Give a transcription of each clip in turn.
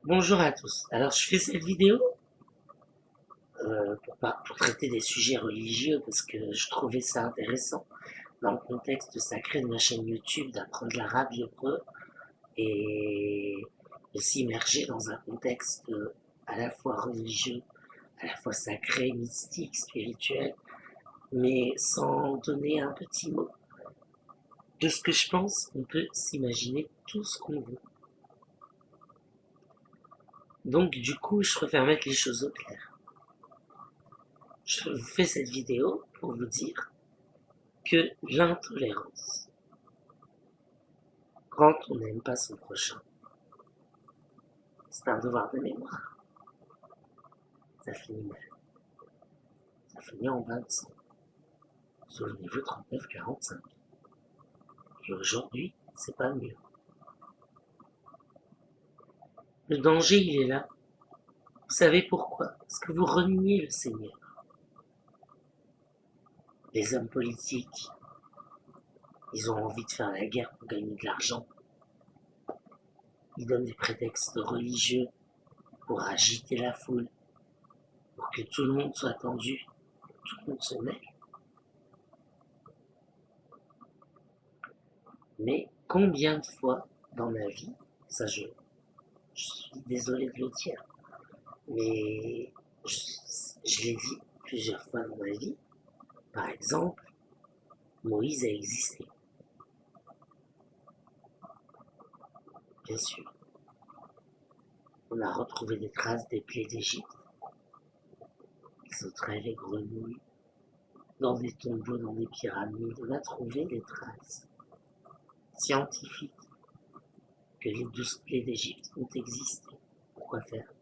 Bonjour à tous. Alors, je fais cette vidéo pour traiter des sujets religieux parce que je trouvais ça intéressant dans le contexte sacré de ma chaîne YouTube d'apprendre l'arabe, l'hébreu et aussi immerger dans un contexte à la fois religieux, à la fois sacré, mystique, spirituel, mais sans donner un petit mot. De ce que je pense, on peut s'imaginer tout ce qu'on veut. Donc, du coup, je préfère mettre les choses au clair. Je vous fais cette vidéo pour vous dire que l'intolérance, quand on n'aime pas son prochain, c'est un devoir de mémoire. Ça finit mal. Ça finit en bain de sang. Souvenez-vous 39-45. Et aujourd'hui, c'est pas mieux. Le danger, il est là. Vous savez pourquoi? Parce que vous reniez le Seigneur. Les hommes politiques, ils ont envie de faire la guerre pour gagner de l'argent. Ils donnent des prétextes religieux pour agiter la foule, pour que tout le monde soit tendu, tout le monde se mêle. Mais combien de fois dans ma vie, ça je suis désolé de le dire, mais je l'ai dit plusieurs fois dans ma vie, par exemple, Moïse a existé, bien sûr. On a retrouvé des traces des plaies d'Égypte, les sauterelles, les grenouilles, dans des tombeaux, dans des pyramides. On a trouvé des traces scientifiques que les 12 plaies d'Égypte ont existé. Pourquoi faire?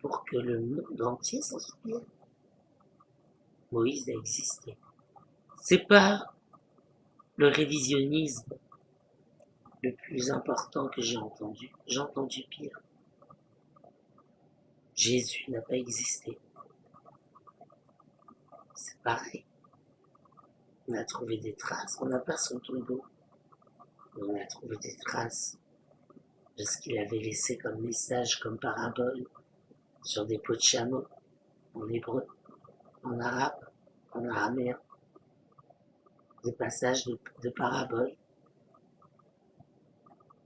Pour que le monde entier s'en souvienne. Moïse a existé. C'est pas le révisionnisme le plus important que j'ai entendu. J'ai entendu pire. Jésus n'a pas existé. C'est pareil. On a trouvé des traces. On n'a pas son tombeau. On a trouvé des traces de ce qu'il avait laissé comme message, comme parabole, sur des peaux de chameau, en hébreu, en arabe, en araméen. Des passages de paraboles.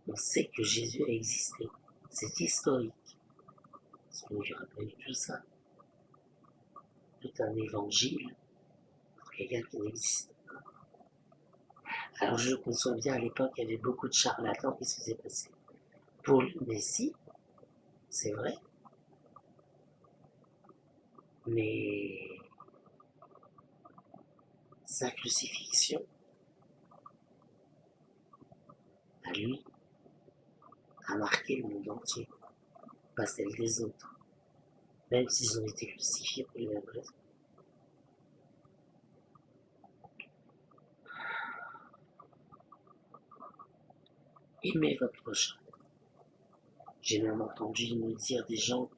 On sait que Jésus a existé. C'est historique. Parce qu'il n'y aurait pas eu tout ça. Tout un évangile pour quelqu'un qui n'existe pas. Alors je conçois bien, à l'époque, il y avait beaucoup de charlatans qui se faisaient passer pour le Messie, c'est vrai, mais sa crucifixion, à lui, a marqué le monde entier, pas celle des autres, même s'ils ont été crucifiés pour les mêmes raisons. Aimez votre prochain. J'ai même entendu me dire des gens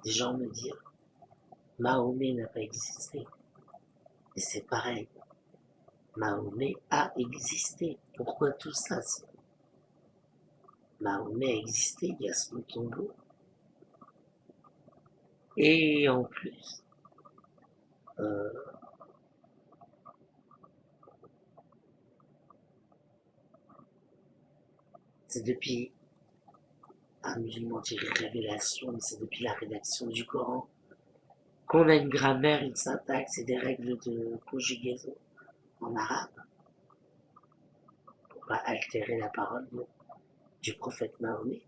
me dire Mahomet n'a pas existé. Et c'est pareil, Mahomet a existé. Pourquoi tout ça? Mahomet a existé, il y a son tombeau. Et en plus, euh, c'est depuis un musulman dirait révélation, mais c'est depuis la rédaction du Coran qu'on a une grammaire, une syntaxe et des règles de conjugaison en arabe pour pas altérer la parole du prophète Mahomet.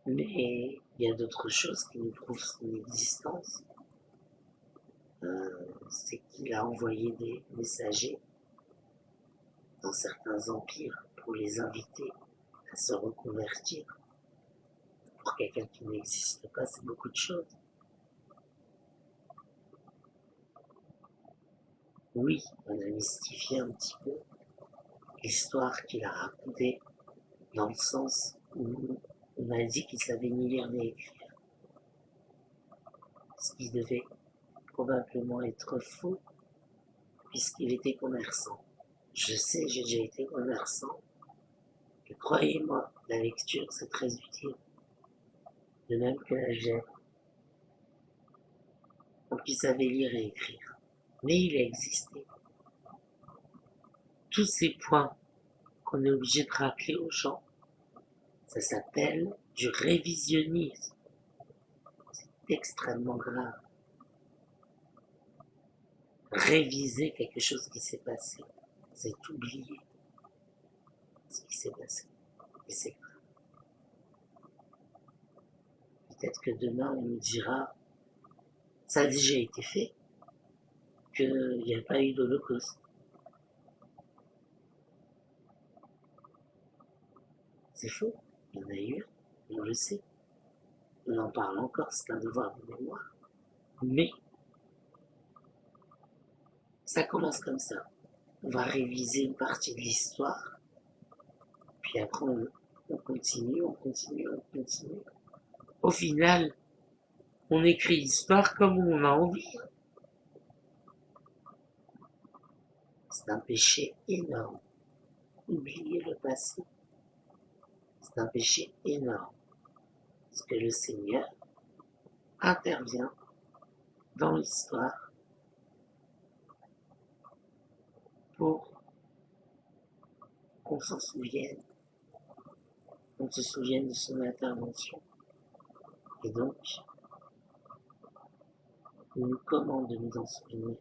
Mais il y a d'autres choses qui nous prouvent son existence. C'est qu'il a envoyé des messagers dans certains empires pour les inviter à se reconvertir. Pour quelqu'un qui n'existe pas, c'est beaucoup de choses. Oui, on a mystifié un petit peu l'histoire qu'il a racontée dans le sens où on a dit qu'il savait ni lire ni écrire. Ce qui devait probablement être faux puisqu'il était commerçant. Je sais, j'ai déjà été commerçant Et croyez-moi, la lecture, c'est très utile, de même que la gêne. Donc il savait lire et écrire. Mais il a existé. Tous ces points qu'on est obligé de rappeler aux gens, ça s'appelle du révisionnisme. C'est extrêmement grave. Réviser quelque chose qui s'est passé, c'est oublier ce qui s'est passé. Et c'est grave. Peut-être que demain on nous dira, ça a déjà été fait, qu'il n'y a pas eu d'Holocauste. C'est faux, il y en a eu, on le sait. On en parle encore, c'est un devoir de mémoire. Mais ça commence comme ça. On va réviser une partie de l'histoire, puis après on continue, on continue, on continue. Au final, on écrit l'histoire comme on a envie. C'est un péché énorme. Oublier le passé, c'est un péché énorme. Parce que le Seigneur intervient dans l'histoire pour qu'on s'en souvienne, qu'on se souvienne de son intervention. Et donc, il nous commande de nous en souvenir.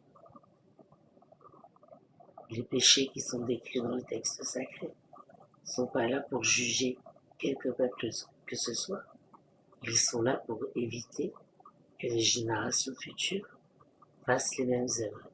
Les péchés qui sont décrits dans le texte sacré ne sont pas là pour juger quelque peuple que ce soit. Ils sont là pour éviter que les générations futures fassent les mêmes œuvres.